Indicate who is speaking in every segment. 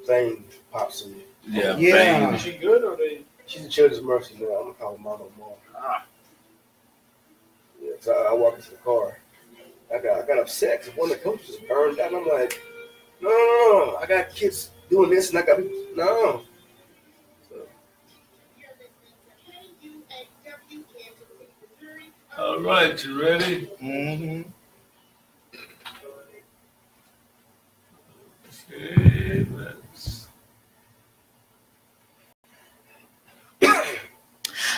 Speaker 1: Thing pops in.
Speaker 2: Yeah. Is she good or they?
Speaker 1: She's a Children's Mercy now. I'm gonna call her Mama Mom. Yeah, so I walked into the car. I got upset because one of the coaches burned out. I'm like, no, I got kids doing this and I got no. So.
Speaker 2: All right, you ready?
Speaker 1: Mm-hmm.
Speaker 2: Okay, let's.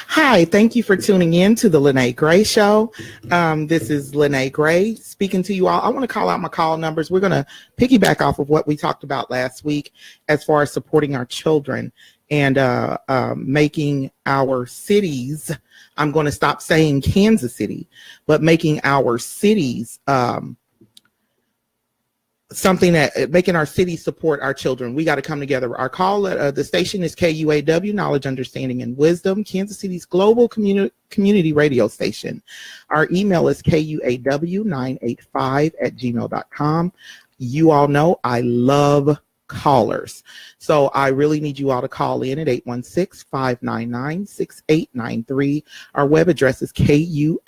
Speaker 3: Hi, thank you for tuning in to the Lyne't Gray Show. This is Lyne't Gray speaking to you all. I want to call out my call numbers. We're going to piggyback off of what we talked about last week as far as supporting our children and making our cities, I'm going to stop saying Kansas City, but making our cities something that making our city support our children. We got to come together. Our call, the station is KUAW, Knowledge, Understanding, and Wisdom, Kansas City's global community radio station. Our email is KUAW985@gmail.com. You all know I love callers. So I really need you all to call in at 816-599-6893. Our web address is kuaw.org.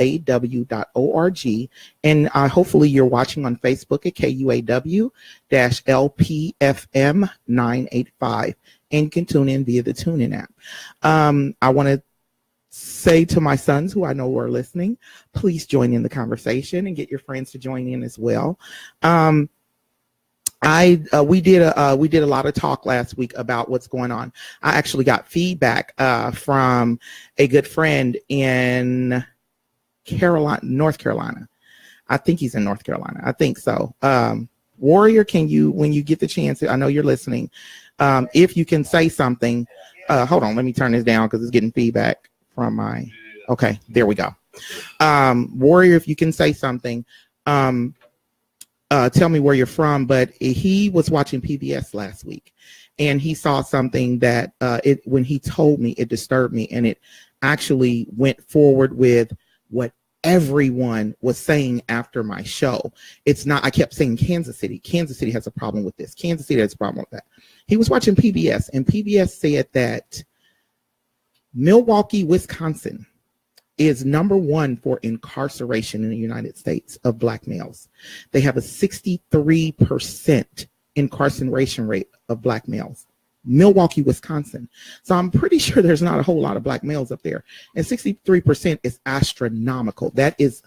Speaker 3: And hopefully you're watching on Facebook at KUAW-LPFM985. And you can tune in via the Tunein app. I want to say to my sons who I know are listening, please join in the conversation and get your friends to join in as well. We did a lot of talk last week about what's going on. I actually got feedback from a good friend in North Carolina. I think he's in North Carolina. I think so. Warrior, can you, when you get the chance, I know you're listening, if you can say something, hold on, let me turn this down because it's getting feedback from my, okay, there we go. Warrior, if you can say something, tell me where you're from, but he was watching PBS last week and he saw something that when he told me, it disturbed me, and it actually went forward with what everyone was saying after my show. It's not, I kept saying Kansas City has a problem with this. Kansas City has a problem with that. He was watching PBS and PBS said that Milwaukee, Wisconsin is #1 for incarceration in the United States of Black males. They have a 63% incarceration rate of Black males. Milwaukee, Wisconsin. So I'm pretty sure there's not a whole lot of Black males up there. And 63% is astronomical. That is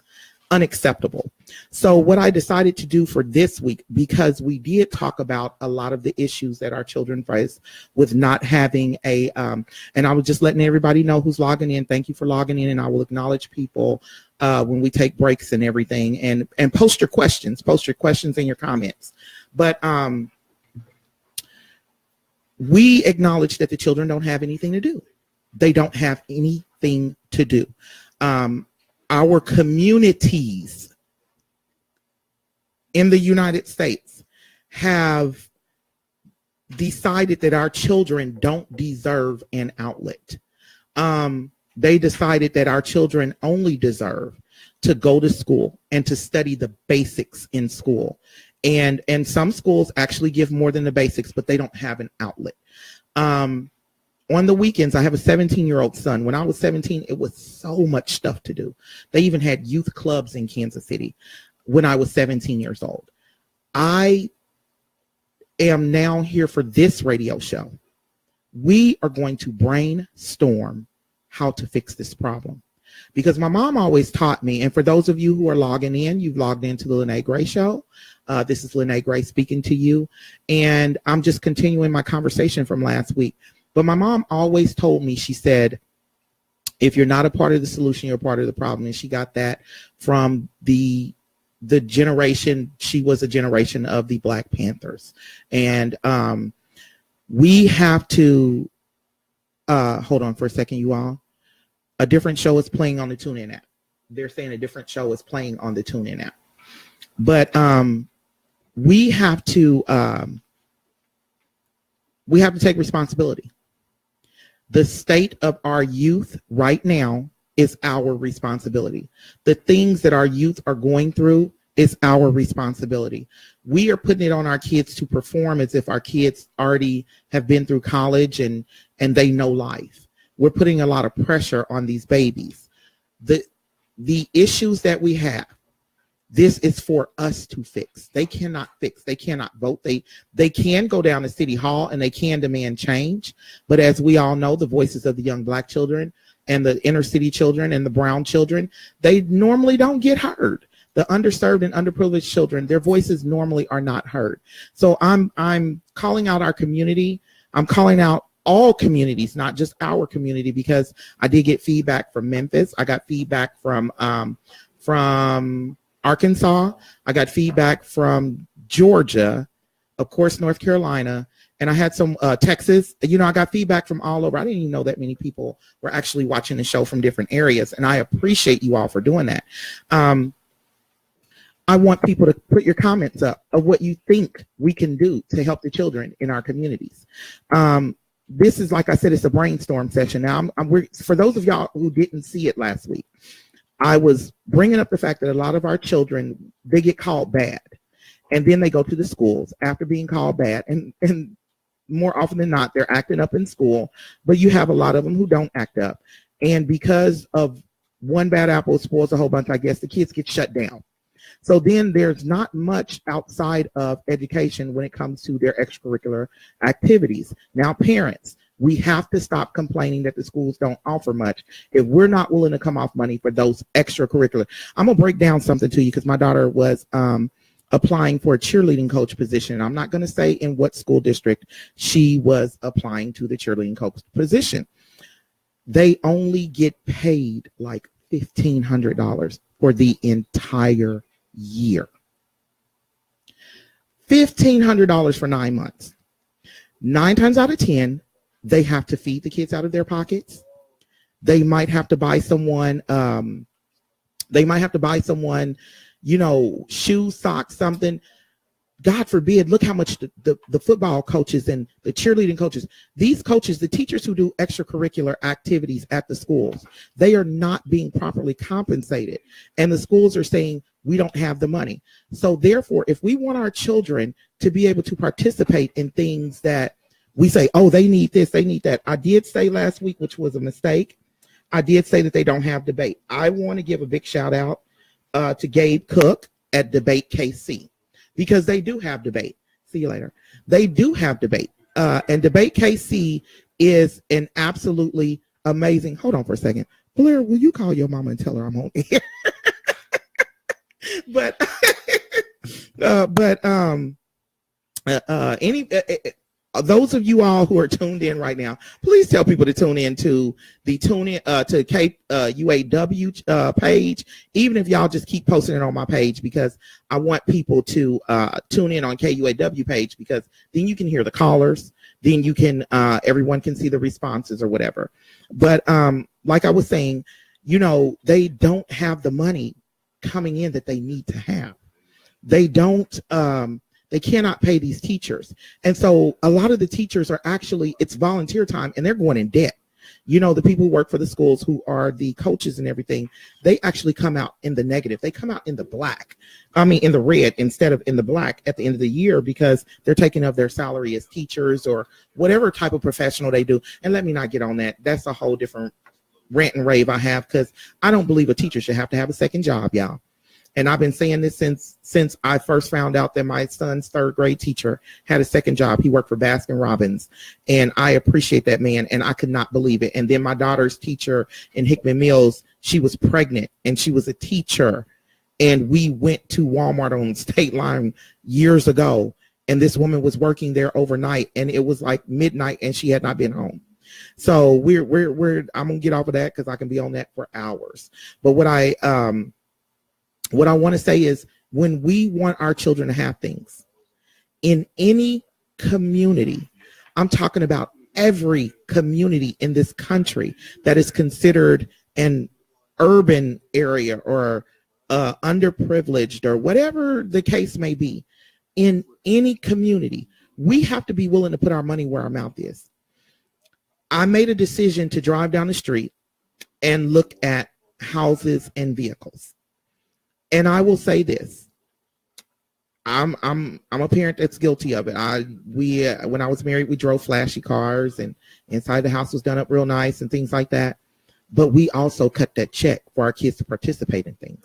Speaker 3: unacceptable. So what I decided to do for this week, because we did talk about a lot of the issues that our children face with not having a, and I was just letting everybody know who's logging in. Thank you for logging in, and I will acknowledge people when we take breaks and everything, and post your questions and your comments. But we acknowledge that the children don't have anything to do. They don't have anything to do. Our communities in the United States have decided that our children don't deserve an outlet. They decided that our children only deserve to go to school and to study the basics in school. And some schools actually give more than the basics, but they don't have an outlet. On the weekends, I have a 17-year-old son. When I was 17, it was so much stuff to do. They even had youth clubs in Kansas City when I was 17 years old. I am now here for this radio show. We are going to brainstorm how to fix this problem. Because my mom always taught me, and for those of you who are logging in, you've logged into the Lyne't Gray Show. This is Lyne't Gray speaking to you. And I'm just continuing my conversation from last week. But my mom always told me, she said, if you're not a part of the solution, you're a part of the problem. And she got that from the generation. She was a generation of the Black Panthers. And we have to, hold on for a second, you all. A different show is playing on the Tunein app. They're saying a different show is playing on the Tunein app. But we have to take responsibility. The state of our youth right now is our responsibility. The things that our youth are going through It's our responsibility. We are putting it on our kids to perform as if our kids already have been through college and they know life. We're putting a lot of pressure on these babies. The issues that we have, this is for us to fix. They cannot fix. They cannot vote. They can go down to City Hall and they can demand change. But as we all know, the voices of the young Black children and the inner city children and the brown children, they normally don't get heard. The underserved and underprivileged children, their voices normally are not heard. So I'm calling out our community. I'm calling out all communities, not just our community, because I did get feedback from Memphis. I got feedback from Arkansas. I got feedback from Georgia, of course, North Carolina, and I had some Texas. I got feedback from all over. I didn't even know that many people were actually watching the show from different areas, and I appreciate you all for doing that. I want people to put your comments up of what you think we can do to help the children in our communities. This is, like I said, it's a brainstorm session. Now, for those of y'all who didn't see it last week, I was bringing up the fact that a lot of our children, they get called bad, and then they go to the schools after being called bad, and more often than not, they're acting up in school, but you have a lot of them who don't act up. And because of one bad apple spoils a whole bunch, I guess, the kids get shut down. So then there's not much outside of education when it comes to their extracurricular activities. Now, parents, we have to stop complaining that the schools don't offer much if we're not willing to come off money for those extracurricular. I'm going to break down something to you because my daughter was applying for a cheerleading coach position. I'm not going to say in what school district she was applying to the cheerleading coach position. They only get paid like $1,500 for the entire year. $1,500 for 9 months. 9 times out of 10, they have to feed the kids out of their pockets. They might have to buy someone, shoes, socks, something. God forbid, look how much the football coaches and the cheerleading coaches, these coaches, the teachers who do extracurricular activities at the schools, they are not being properly compensated. And the schools are saying, we don't have the money. So therefore, if we want our children to be able to participate in things that we say, oh, they need this, they need that. I did say last week, which was a mistake, I did say that they don't have debate. I want to give a big shout out to Gabe Cook at Debate KC. Because they do have debate. See you later. They do have debate. And Debate KC is an absolutely amazing. Hold on for a second. Blair, will you call your mama and tell her I'm on here? Those of you all who are tuned in right now, please tell people to tune in to the UAW page, even if y'all just keep posting it on my page, because I want people to tune in on KUAW page, because then you can hear the callers, then you can everyone can see the responses or whatever. But like I was saying, they don't have the money coming in that they need to have. They don't. They cannot pay these teachers. And so a lot of the teachers are actually, it's volunteer time, and they're going in debt. The people who work for the schools, who are the coaches and everything, they actually come out in the negative. They come out in the in the red instead of in the black at the end of the year, because they're taking up their salary as teachers or whatever type of professional they do. And let me not get on that. That's a whole different rant and rave I have, because I don't believe a teacher should have to have a second job, y'all. And I've been saying this since I first found out that my son's third grade teacher had a second job. He worked for Baskin Robbins, and I appreciate that man, and I could not believe it. And then my daughter's teacher in Hickman Mills, she was pregnant, and she was a teacher, and we went to Walmart on State Line years ago, and this woman was working there overnight, and it was like midnight, and she had not been home. So I'm gonna get off of that because I can be on that for hours. But what I want to say is, when we want our children to have things in any community, I'm talking about every community in this country that is considered an urban area or underprivileged or whatever the case may be, in any community, we have to be willing to put our money where our mouth is. I made a decision to drive down the street and look at houses and vehicles. And I will say this, I'm a parent that's guilty of it. When I was married, we drove flashy cars, and inside the house was done up real nice and things like that. But we also cut that check for our kids to participate in things.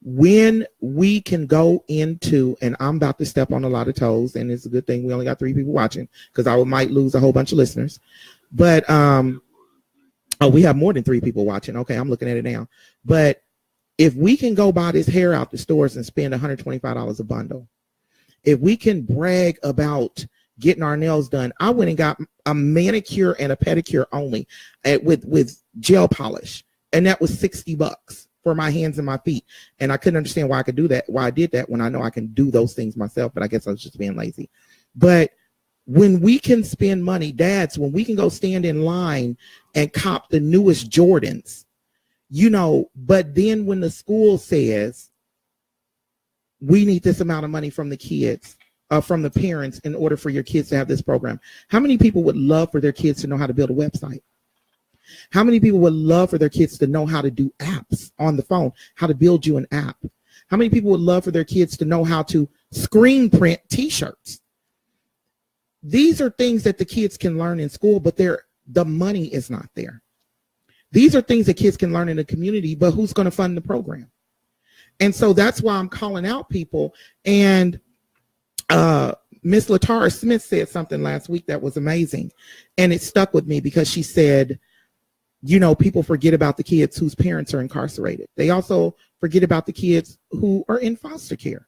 Speaker 3: When we can go into, and I'm about to step on a lot of toes, and it's a good thing we only got 3 people watching, because I might lose a whole bunch of listeners. But we have more than 3 people watching. Okay, I'm looking at it now. But if we can go buy this hair out the stores and spend $125 a bundle, if we can brag about getting our nails done, I went and got a manicure and a pedicure only with gel polish, and that was $60 for my hands and my feet. And I couldn't understand why I could do that, why I did that, when I know I can do those things myself, but I guess I was just being lazy. But when we can spend money, dads, when we can go stand in line and cop the newest Jordans, but then when the school says we need this amount of money from the kids, from the parents, in order for your kids to have this program, how many people would love for their kids to know how to build a website? How many people would love for their kids to know how to do apps on the phone, how to build you an app? How many people would love for their kids to know how to screen print t-shirts? These are things that the kids can learn in school, but the money is not there. These are things that kids can learn in the community, but who's going to fund the program? And so that's why I'm calling out people. And Miss Latara Smith said something last week that was amazing. And it stuck with me because she said, people forget about the kids whose parents are incarcerated. They also forget about the kids who are in foster care.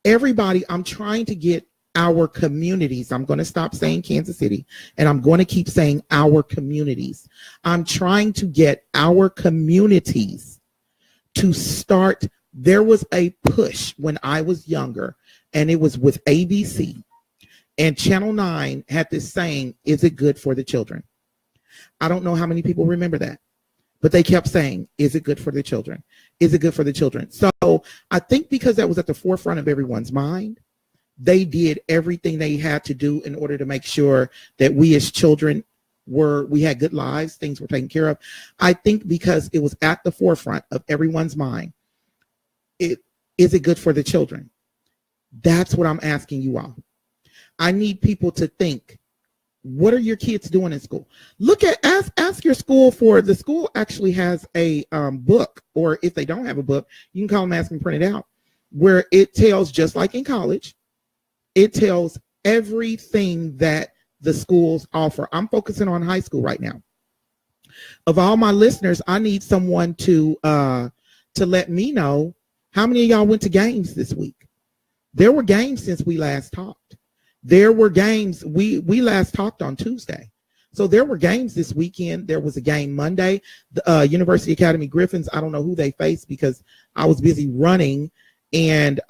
Speaker 3: Everybody, I'm trying to get our communities. I'm going to stop saying Kansas City, and I'm going to keep saying our communities. I'm trying to get our communities to start. There was a push when I was younger, and it was with ABC, and Channel 9 had this saying, is it good for the children? I don't know how many people remember that, but they kept saying, is it good for the children? Is it good for the children? So I think because that was at the forefront of everyone's mind, they did everything they had to do in order to make sure that we as children we had good lives, things were taken care of. I think because it was at the forefront of everyone's mind, is it good for the children? That's what I'm asking you all. I need people to think, what are your kids doing in school? Ask your school for, the school actually has a book, or if they don't have a book, you can call them, ask them, print it out, where it tells, just like in college, it tells everything that the schools offer. I'm focusing on high school right now. Of all my listeners, I need someone to let me know how many of y'all went to games this week. There were games since we last talked. There were games. We last talked on Tuesday. So there were games this weekend. There was a game Monday. The University Academy Griffins, I don't know who they faced because I was busy running, and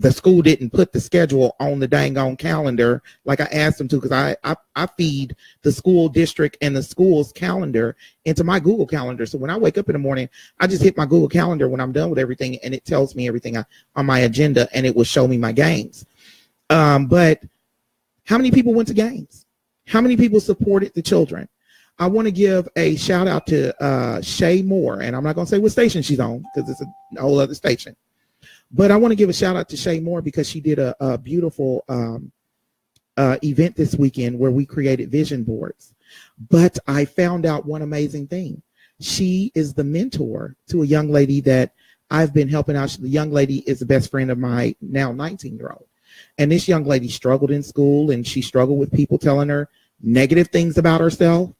Speaker 3: the school didn't put the schedule on the dang on calendar like I asked them to, because I feed the school district and the school's calendar into my Google Calendar. So when I wake up in the morning, I just hit my Google Calendar when I'm done with everything, and it tells me everything on my agenda, and it will show me my games. But how many people went to games? How many people supported the children? I want to give a shout out to Shay Moore, and I'm not going to say what station she's on because it's a whole other station. But I want to give a shout out to Shay Moore because she did a beautiful event this weekend where we created vision boards. But I found out one amazing thing. She is the mentor to a young lady that I've been helping out. The young lady is the best friend of my now 19-year-old. And this young lady struggled in school, and she struggled with people telling her negative things about herself.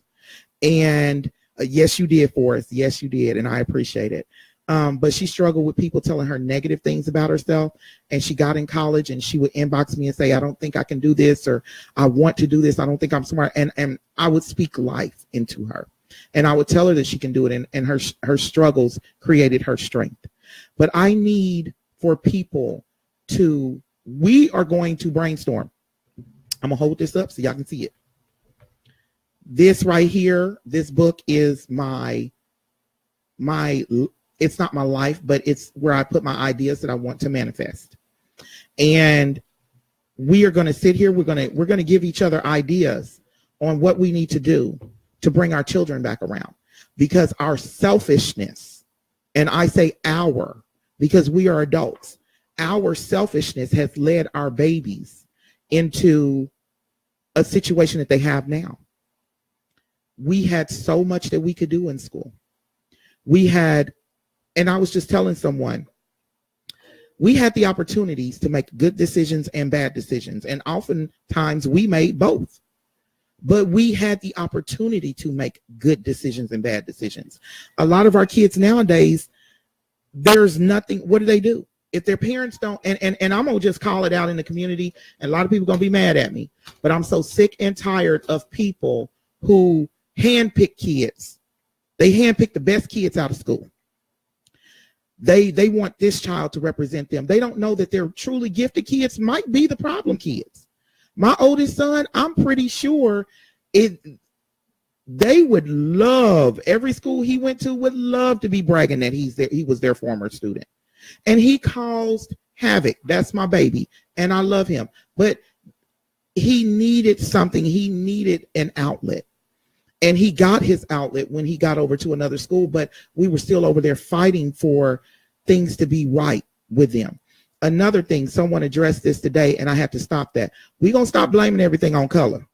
Speaker 3: And yes, you did, Forrest. Yes, you did. And I appreciate it. But she struggled with people telling her negative things about herself. And she got in college, and she would inbox me and say, I don't think I can do this, or I want to do this. I don't think I'm smart. And I would speak life into her. And I would tell her that she can do it. And her struggles created her strength. But I need for people to, we are going to brainstorm. I'm going to hold this up so y'all can see it. This right here, this book is my it's not my life, but it's where I put my ideas that I want to manifest. And we are going to sit here. We're going to give each other ideas on what we need to do to bring our children back around, because our selfishness, and I say our, because we are adults, our selfishness has led our babies into a situation that they have now. We had so much that we could do in school. We had, and I was just telling someone, we had the opportunities to make good decisions and bad decisions. And oftentimes we made both. But we had the opportunity to make good decisions and bad decisions. A lot of our kids nowadays, there's nothing. What do? If their parents don't, and I'm going to just call it out in the community, and a lot of people are going to be mad at me, but I'm so sick and tired of people who handpick kids. They handpick the best kids out of school. They want this child to represent them. They don't know that their truly gifted kids might be the problem kids. My oldest son, I'm pretty sure they would love, every school he went to would love to be bragging that he was their former student. And he caused havoc. That's my baby. And I love him. But he needed something. He needed an outlet. And he got his outlet when he got over to another school. But we were still over there fighting for things to be right with them. Another thing, someone addressed this today, and I have to stop that. We're going to stop blaming everything on color.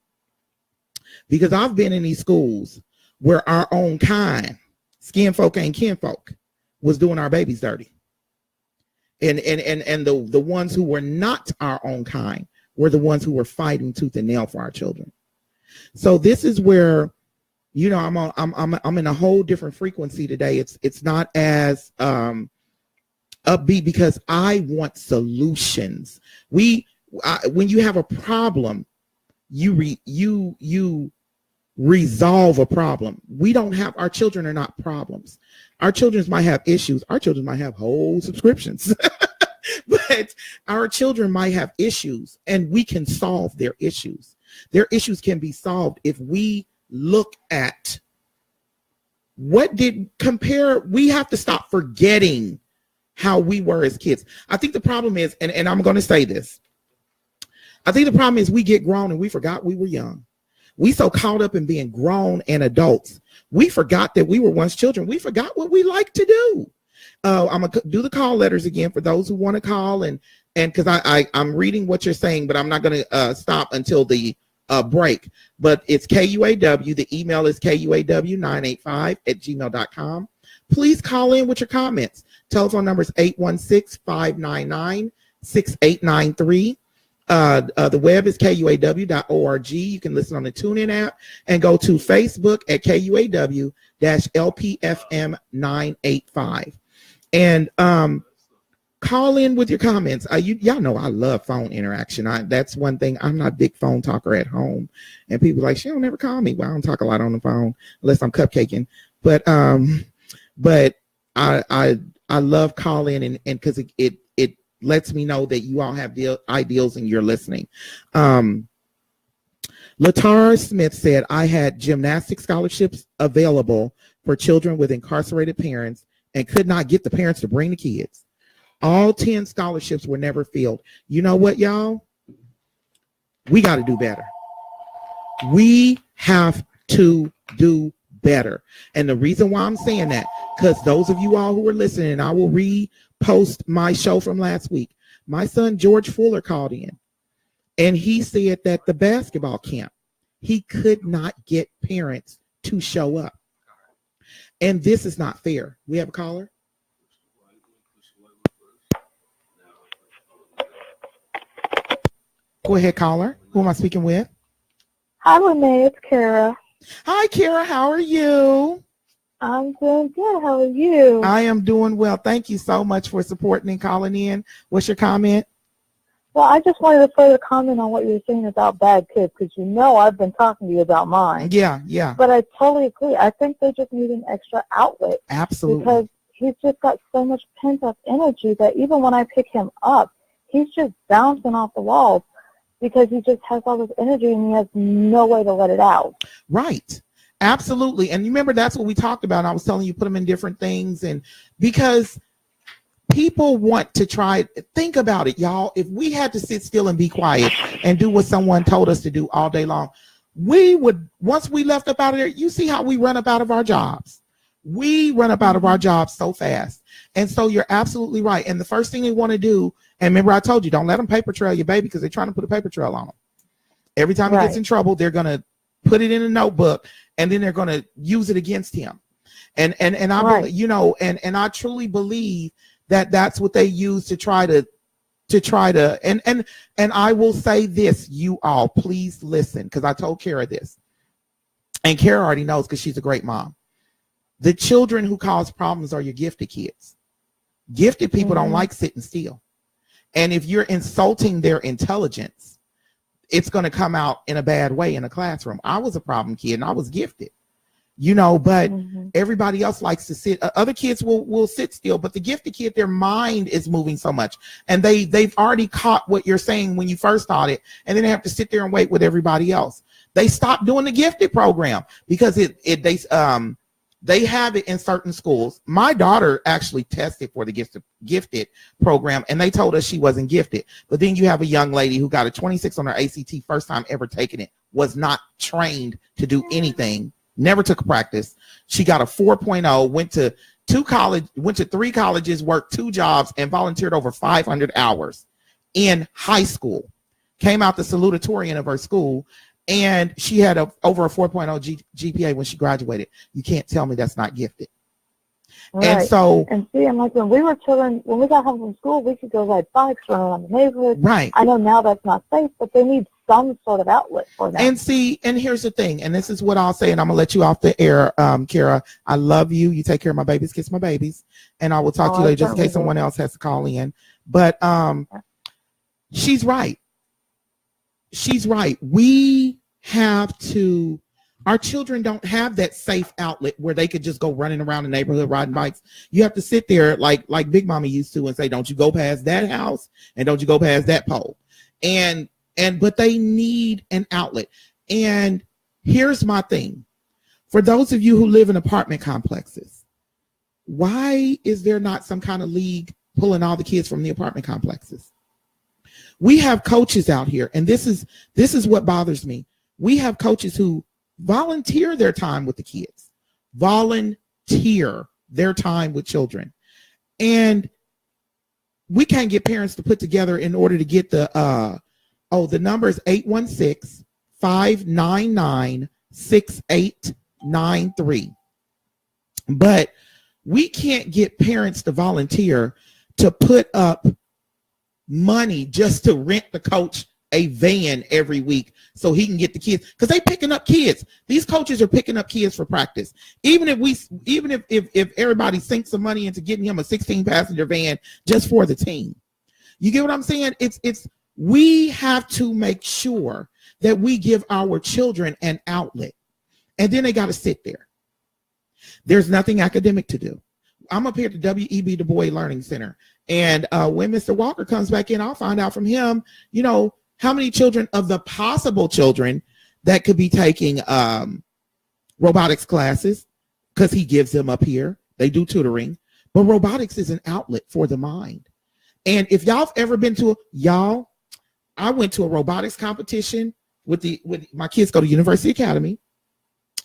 Speaker 3: Because I've been in these schools where our own kind, skin folk ain't kinfolk, was doing our babies dirty. And the ones who were not our own kind were the ones who were fighting tooth and nail for our children. So this is where, you know, I'm in a whole different frequency today. It's not as upbeat because I want solutions. When you have a problem, you resolve a problem. Our children are not problems. Our children might have issues. Our children might have whole subscriptions, but our children might have issues, and we can solve their issues. Their issues can be solved if we look at we have to stop forgetting how we were as kids. I think the problem is, and I'm going to say this, I think the problem is we get grown and we forgot we were young. We so caught up in being grown and adults. We forgot that we were once children. We forgot what we like to do. I'm going to do the call letters again for those who want to call. And because I'm reading what you're saying, but I'm not going to stop until the break. But it's KUAW. The email is KUAW985@gmail.com. Please call in with your comments. Telephone number is 816-599-6893. The web is kuaw.org. You can listen on the Tunein app and go to Facebook at KUAW-LPFM985. And call in with your comments. Y'all know I love phone interaction. That's one thing. I'm not a big phone talker at home. And people are like, she don't never call me. Well, I don't talk a lot on the phone unless I'm cupcaking. But I love calling and because it lets me know that you all have ideals and you're listening. Latara Smith said, I had gymnastics scholarships available for children with incarcerated parents and could not get the parents to bring the kids. All 10 scholarships were never filled. You know what, y'all? We got to do better. We have to do better. And the reason why I'm saying that, because those of you all who are listening, I will repost my show from last week. My son, George Fuller, called in and he said that the basketball camp, he could not get parents to show up. And this is not fair. We have a caller. Go ahead, caller. Who am I speaking with?
Speaker 4: Hi, Renee. It's Kara.
Speaker 3: Hi, Kara. How are you?
Speaker 4: I'm doing good. How are you?
Speaker 3: I am doing well. Thank you so much for supporting and calling in. What's your comment?
Speaker 4: Well, I just wanted to further comment on what you were saying about bad kids, because you know I've been talking to you about mine.
Speaker 3: Yeah.
Speaker 4: But I totally agree. I think they just need an extra outlet.
Speaker 3: Absolutely.
Speaker 4: Because he's just got so much pent-up energy that even when I pick him up, he's just bouncing off the walls because he just has all this energy and he has no way to let it out.
Speaker 3: Right. Absolutely. And you remember that's what we talked about. I was telling you, put them in different things. And because people want to try, think about it, y'all. If we had to sit still and be quiet and do what someone told us to do all day long, we would, once we left up out of there, you see how we run up out of our jobs. We run up out of our jobs so fast. And so you're absolutely right. And the first thing they want to do And remember, I told you, don't let them paper trail your baby because they're trying to put a paper trail on him. Every time he gets in trouble, they're going to put it in a notebook and then they're going to use it against him. And I, you know, and I truly believe that that's what they use to try to, and I will say this, you all, please listen, because I told Kara this. And Kara already knows because she's a great mom. The children who cause problems are your gifted kids. Gifted people don't like sitting still. And if you're insulting their intelligence, it's going to come out in a bad way in a classroom. I was a problem kid and I was gifted, you know, but everybody else likes to sit. Other kids will sit still, but the gifted kid, their mind is moving so much. And they've already caught what you're saying when you first started. And then they have to sit there and wait with everybody else. They stopped doing the gifted program because they have it in certain schools. My daughter actually tested for the gifted program, and they told us she wasn't gifted. But then you have a young lady who got a 26 on her ACT, first time ever taking it, was not trained to do anything, never took a practice. She got a 4.0, went to 3 colleges, worked 2 jobs, and volunteered over 500 hours in high school. Came out the salutatorian of her school. And she had over a 4.0 GPA when she graduated. You can't tell me that's not gifted.
Speaker 4: Right.
Speaker 3: And so,
Speaker 4: and see, I'm like, when we were children, when we got home from school, we could go ride bikes, run around the neighborhood.
Speaker 3: Right.
Speaker 4: I know now that's not safe, but they need some sort of outlet for that.
Speaker 3: And see, and here's the thing, and this is what I'll say, and I'm gonna let you off the air, Kara. I love you. You take care of my babies, kiss my babies, and I will talk to you later just in case someone else has to call in. But she's right. She's right. We have to, our children don't have that safe outlet where they could just go running around the neighborhood riding bikes. You have to sit there like Big Mama used to and say, don't you go past that house and don't you go past that pole. But they need an outlet. And here's my thing. For those of you who live in apartment complexes, why is there not some kind of league pulling all the kids from the apartment complexes? We have coaches out here, and this is what bothers me. We have coaches who volunteer their time with the kids, volunteer their time with children. And we can't get parents to put together in order to get the number is 816-599-6893. But we can't get parents to volunteer to put up money just to rent the coach a van every week so he can get the kids, because they picking up kids. These coaches are picking up kids for practice. Even if everybody sinks some money into getting him a 16-passenger van just for the team. You get what I'm saying? We have to make sure that we give our children an outlet, and then they got to sit there. There's nothing academic to do. I'm up here at the W.E.B. Du Bois Learning Center. And when Mr. Walker comes back in, I'll find out from him, you know, how many children of the possible children that could be taking robotics classes, because he gives them up here. They do tutoring. But robotics is an outlet for the mind. And if y'all have ever been to I went to a robotics competition with my kids go to University Academy.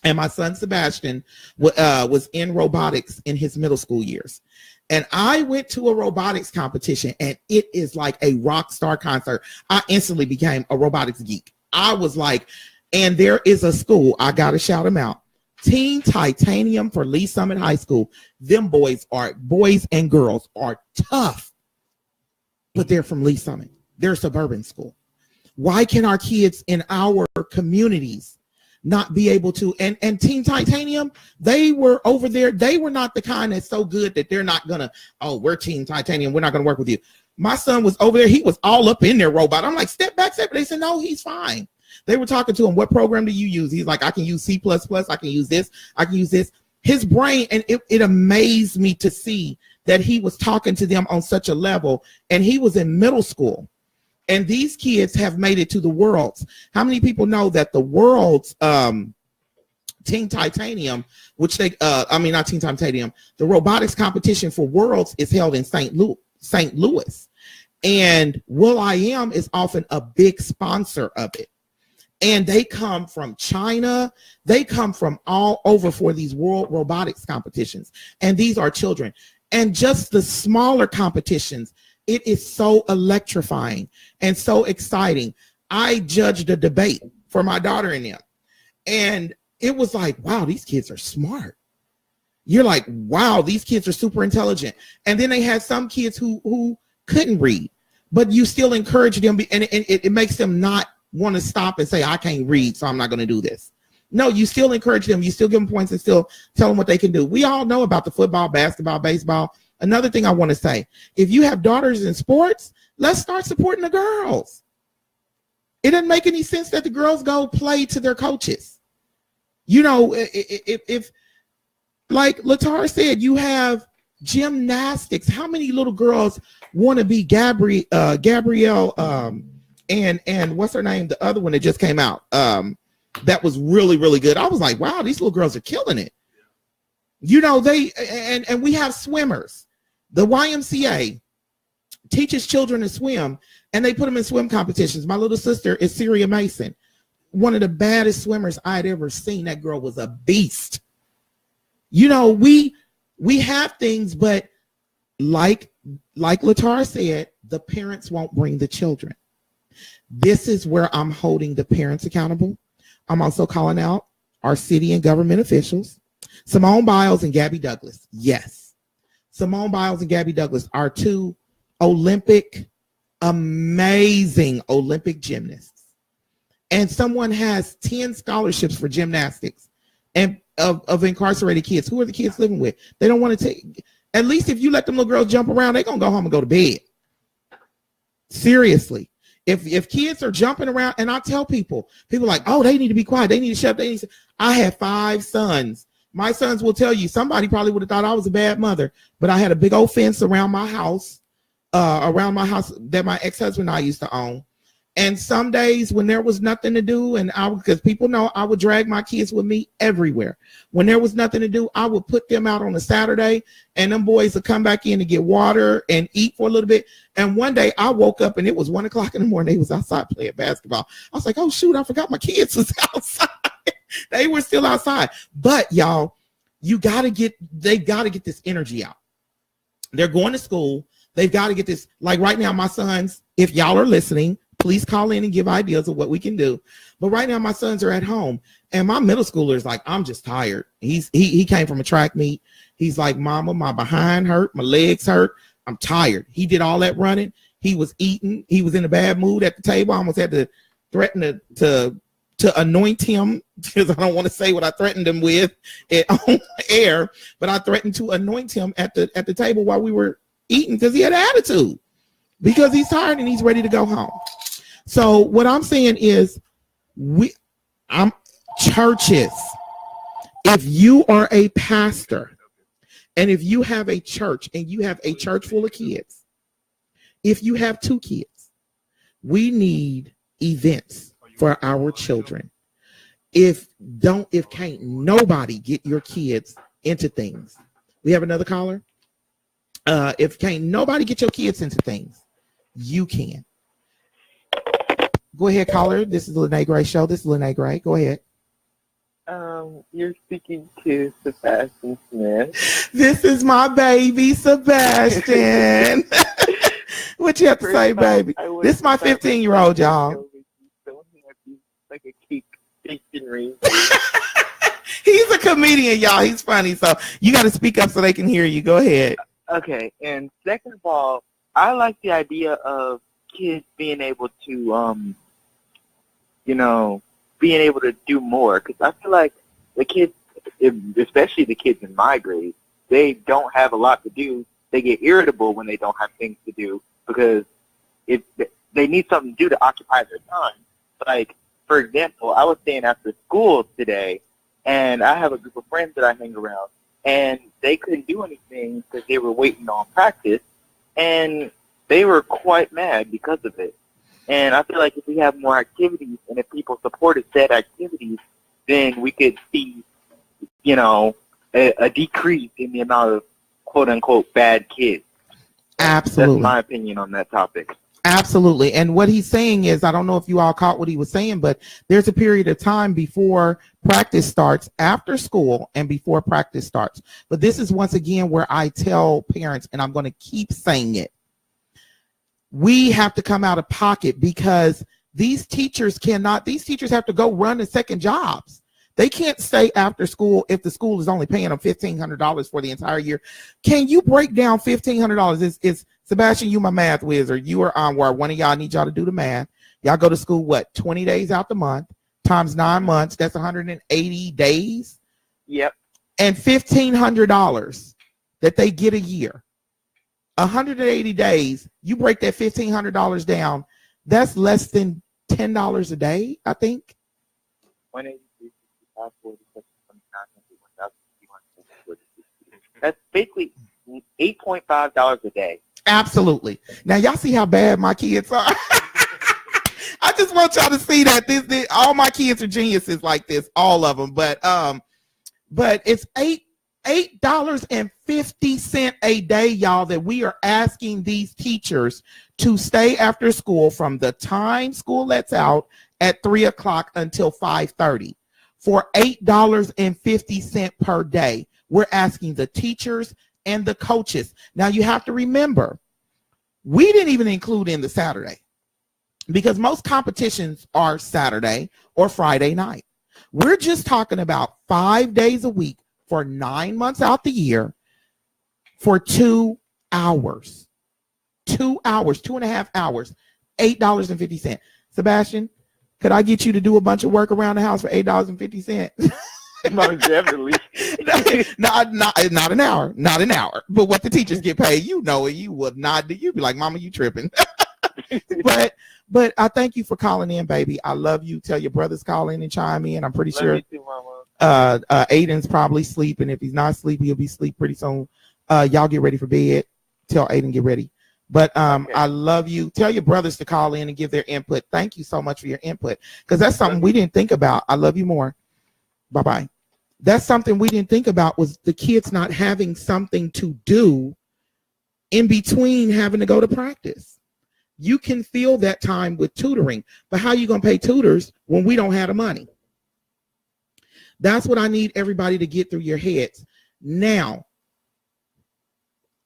Speaker 3: And my son Sebastian was in robotics in his middle school years. And I went to a robotics competition, and it is like a rock star concert. I instantly became a robotics geek. I was like, and there is a school, I got to shout them out. Teen Titanium for Lee Summit High School. Them boys and girls are tough, but they're from Lee Summit. They're a suburban school. Why can our kids in our communities not be able to? And Team Titanium, they were over there. They were not the kind that's so good that they're not gonna, we're Team Titanium, we're not gonna work with you. My son was over there. He was all up in their robot. I'm like, step back. They said, no, he's fine. They were talking to him, what program do you use? He's like, I can use C++. I can use this. I can use this. His brain, and it amazed me to see that he was talking to them on such a level, and he was in middle school. And these kids have made it to the Worlds. How many people know that the Worlds, Team Titanium, which not Team Titanium, the robotics competition for Worlds is held in St. Louis. And will.i.am is often a big sponsor of it. And they come from China. They come from all over for these world robotics competitions. And these are children. And just the smaller competitions, it is so electrifying and so exciting. I judged a debate for my daughter and them, and it was like, wow, these kids are smart. You're like, wow, these kids are super intelligent. And then they had some kids who couldn't read, but you still encourage them, and it makes them not want to stop and say, I can't read, so I'm not going to do this. No, you still encourage them. You still give them points and still tell them what they can do. We all know about the football, basketball, baseball. Another thing I want to say, if you have daughters in sports, let's start supporting the girls. It doesn't make any sense that the girls go play to their coaches. You know, if like Latara said, you have gymnastics. How many little girls want to be Gabrielle and what's her name? The other one that just came out. That was really, really good. I was like, wow, these little girls are killing it. You know, and we have swimmers. The YMCA teaches children to swim, and they put them in swim competitions. My little sister is Syria Mason, one of the baddest swimmers I had ever seen. That girl was a beast. You know, we have things, but like Latara said, the parents won't bring the children. This is where I'm holding the parents accountable. I'm also calling out our city and government officials, Simone Biles and Gabby Douglas. Yes, Simone Biles and Gabby Douglas are two amazing Olympic gymnasts. And someone has 10 scholarships for gymnastics and of incarcerated kids. Who are the kids living with? They don't want to take, at least if you let them little girls jump around, they're going to go home and go to bed. Seriously. If kids are jumping around, and I tell people like, oh, they need to be quiet. They need to shut up. I had 5 sons. My sons will tell you, somebody probably would have thought I was a bad mother, but I had a big old fence around my house that my ex-husband and I used to own. And some days when there was nothing to do, and because people know I would drag my kids with me everywhere. When there was nothing to do, I would put them out on a Saturday, and them boys would come back in to get water and eat for a little bit. And one day I woke up and it was 1 o'clock in the morning. They was outside playing basketball. I was like, oh shoot, I forgot my kids was outside. They were still outside. But y'all, they've got to get this energy out. They're going to school. They've got to get this. Like right now, my sons, if y'all are listening, please call in and give ideas of what we can do. But right now, my sons are at home, and my middle schooler is like, I'm just tired. He came from a track meet. He's like, Mama, my behind hurt, my legs hurt. I'm tired. He did all that running. He was eating. He was in a bad mood at the table. I almost had to threaten to anoint him, because I don't want to say what I threatened him with on air, but I threatened to anoint him at the table while we were eating, because he had an attitude, because he's tired and he's ready to go home. So what I'm saying is, churches, if you are a pastor and if you have a church and you have a church full of kids, if you have 2 kids, we need events for our children. If can't nobody get your kids into things. We have another caller. If can't nobody get your kids into things, you can. Go ahead, caller. This is the Lyne't Gray Show. This is Lyne't Gray. Go ahead.
Speaker 5: You're speaking to Sebastian Smith.
Speaker 3: This is my baby, Sebastian. What you have to say, baby? This is my 15-year-old, y'all.
Speaker 5: Like a cake ring.
Speaker 3: He's a comedian, y'all. He's funny, so you got to speak up so they can hear you. Go ahead.
Speaker 5: Okay, and second of all, I like the idea of kids being able to, being able to do more, because I feel like the kids, especially the kids in my grade, they don't have a lot to do. They get irritable when they don't have things to do, because they need something to do to occupy their time. Like, for example, I was staying after school today, and I have a group of friends that I hang around, and they couldn't do anything because they were waiting on practice, and they were quite mad because of it. And I feel like if we have more activities and if people supported said activities, then we could see, a decrease in the amount of quote-unquote bad kids.
Speaker 3: Absolutely.
Speaker 5: That's my opinion on that topic.
Speaker 3: Absolutely. And what he's saying is, I don't know if you all caught what he was saying, but there's a period of time before practice starts, after school, and before practice starts. But this is once again where I tell parents, and I'm going to keep saying it, we have to come out of pocket because these teachers have to go run the second jobs. They can't stay after school if the school is only paying them $1,500 for the entire year. Can you break down $1,500? Is Sebastian, you my math wizard. You are on where one of y'all need y'all to do the math. Y'all go to school, 20 days out the month times 9 months. That's 180 days.
Speaker 5: Yep.
Speaker 3: And $1,500 that they get a year. 180 days, you break that $1,500 down. That's less than $10 a day, I think.
Speaker 5: 183, 65, 46, 29, that's basically $8.5 a day.
Speaker 3: Absolutely. Now y'all see how bad my kids are. I just want y'all to see that this all my kids are geniuses like this, all of them. But it's $8.50 a day, y'all, that we are asking these teachers to stay after school from the time school lets out at 3:00 until 5:30 for $8.50 per day. We're asking the teachers and the coaches. Now you have to remember, we didn't even include in the Saturday because most competitions are Saturday or Friday night. We're just talking about 5 days a week for 9 months out the year for 2 hours. 2 hours, 2.5 hours, $8.50. Sebastian, could I get you to do a bunch of work around the house for $8.50?
Speaker 5: Most definitely.
Speaker 3: not an hour, not an hour. But what the teachers get paid, you know it. You would not. You'd be like, Mama, you tripping. But I thank you for calling in, baby. I love you. Tell your brothers call in and chime in. I'm pretty sure Aiden's probably sleeping. If he's not sleeping, he'll be asleep pretty soon. Y'all get ready for bed. Tell Aiden get ready. But okay. I love you. Tell your brothers to call in and give their input. Thank you so much for your input because that's something we didn't think about. I love you more. Bye-bye. That's something we didn't think about was the kids not having something to do in between having to go to practice. You can fill that time with tutoring, but how are you going to pay tutors when we don't have the money? That's what I need everybody to get through your heads. Now,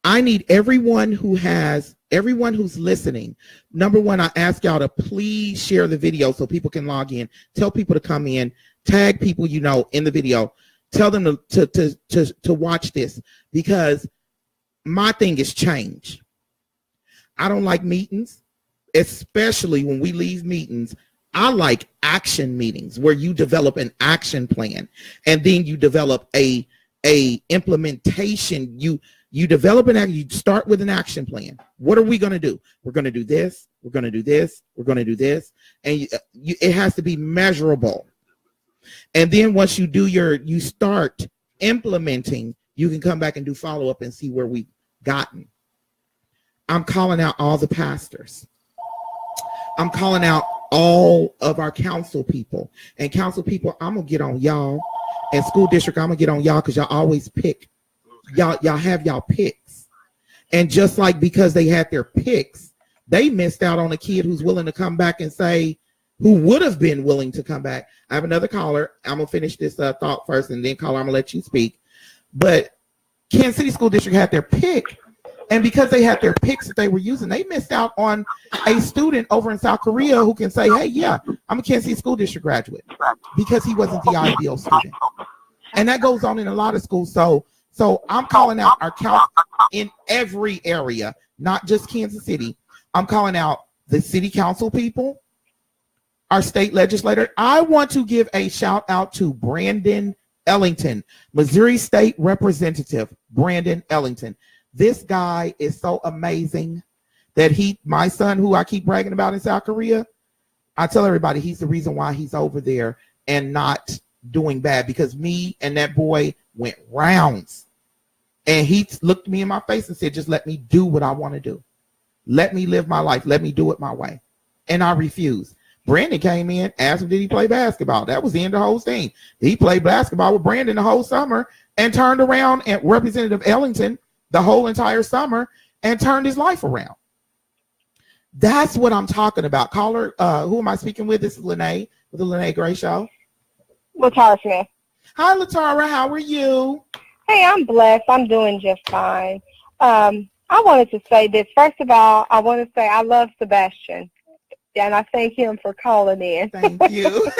Speaker 3: I need everyone who's listening. Number one, I ask y'all to please share the video so people can log in. Tell people to come in. Tag people you know in the video. Tell them to watch this because my thing is change. I don't like meetings, especially when we leave meetings. I like action meetings where you develop an action plan and then you develop a implementation. You develop an action. You start with an action plan. What are we going to do? We're going to do this. We're going to do this. We're going to do this. And it has to be measurable. And then once you start implementing, you can come back and do follow-up and see where we've gotten. I'm calling out all the pastors. I'm calling out all of our council people. And council people, I'm going to get on y'all. And school district, I'm going to get on y'all because y'all always pick. Y'all have y'all picks. And just like because they had their picks, they missed out on a kid who's willing to come back and say, who would have been willing to come back. I have another caller. I'm going to finish this thought first, and then caller, I'm going to let you speak. But Kansas City School District had their pick, and because they had their picks that they were using, they missed out on a student over in South Korea who can say, hey, yeah, I'm a Kansas City School District graduate, because he wasn't the ideal student. And that goes on in a lot of schools. So I'm calling out our council in every area, not just Kansas City. I'm calling out the city council people, our state legislator. I want to give a shout out to Brandon Ellington, Missouri State Representative Brandon Ellington. This guy is so amazing that my son, who I keep bragging about in South Korea, I tell everybody he's the reason why he's over there and not doing bad, because me and that boy went rounds. And he looked me in my face and said, just let me do what I want to do. Let me live my life. Let me do it my way. And I refused. Brandon came in, asked him, did he play basketball? That was the end of the whole thing. He played basketball with Brandon the whole summer and turned around and Representative Ellington the whole entire summer and turned his life around. That's what I'm talking about. Caller, who am I speaking with? This is Lyne't with the Lyne't Gray Show.
Speaker 6: Latara Smith.
Speaker 3: Hi, Latara. How are you?
Speaker 6: Hey, I'm blessed. I'm doing just fine. I I wanted to say this. First of all, I want to say I love Sebastian, and I thank him for calling in.
Speaker 3: Thank you.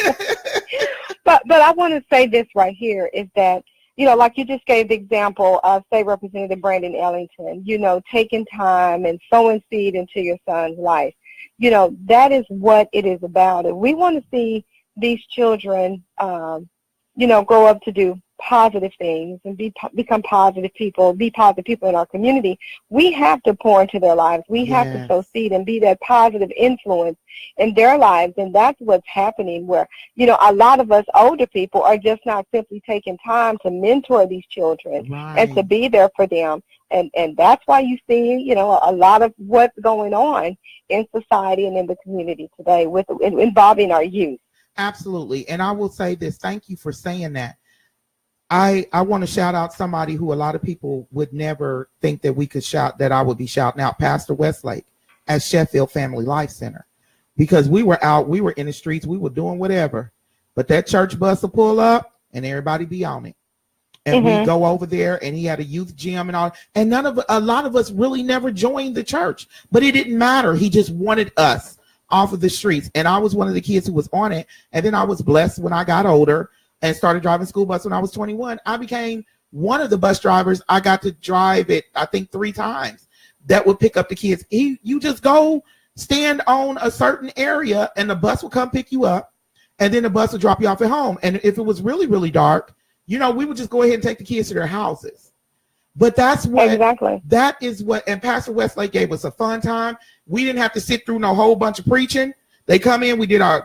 Speaker 6: But I want to say this right here is that, you know, like you just gave the example of, say, Representative Brandon Ellington, you know, taking time and sowing seed into your son's life. You know, that is what it is about. If we want to see these children, you know, grow up to do positive things and become positive people, be positive people in our community, we have to pour into their lives. We have to sow seed and be that positive influence in their lives. And that's what's happening where, you know, a lot of us older people are just not simply taking time to mentor these children and to be there for them. And that's why you see, you know, a lot of what's going on in society and in the community today with involving our youth.
Speaker 3: Absolutely. And I will say this. Thank you for saying that. I want to shout out somebody who a lot of people would never think that we could shout, that I would be shouting out, Pastor Westlake at Sheffield Family Life Center, because we were out, we were in the streets, we were doing whatever, but that church bus will pull up and everybody be on it. And we go over there, and he had a youth gym and all, and a lot of us really never joined the church, but it didn't matter. He just wanted us off of the streets. And I was one of the kids who was on it. And then I was blessed when I got older and started driving school bus when I was 21. I became one of the bus drivers. I got to drive it, I think, 3 times, that would pick up the kids. You just go stand on a certain area and the bus will come pick you up, and then the bus will drop you off at home. And if it was really, really dark, you know, we would just go ahead and take the kids to their houses. But that's what, that is what, and Pastor Westlake gave us a fun time. We didn't have to sit through no whole bunch of preaching. They come in, we did our,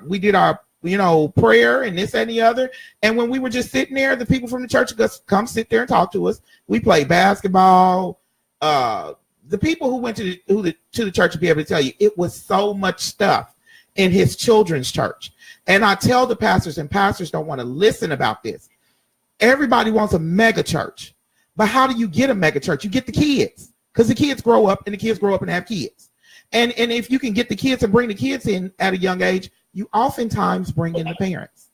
Speaker 3: you know, prayer and this and the other. And when we were just sitting there, the people from the church would come sit there and talk to us. We played basketball. The people who went to the church would be able to tell you it was so much stuff in his children's church. And I tell the pastors, and pastors don't want to listen about this. Everybody wants a mega church. But how do you get a mega church? You get the kids, because the kids grow up, and the kids grow up and have kids. And if you can get the kids and bring the kids in at a young age, you oftentimes bring in the parents.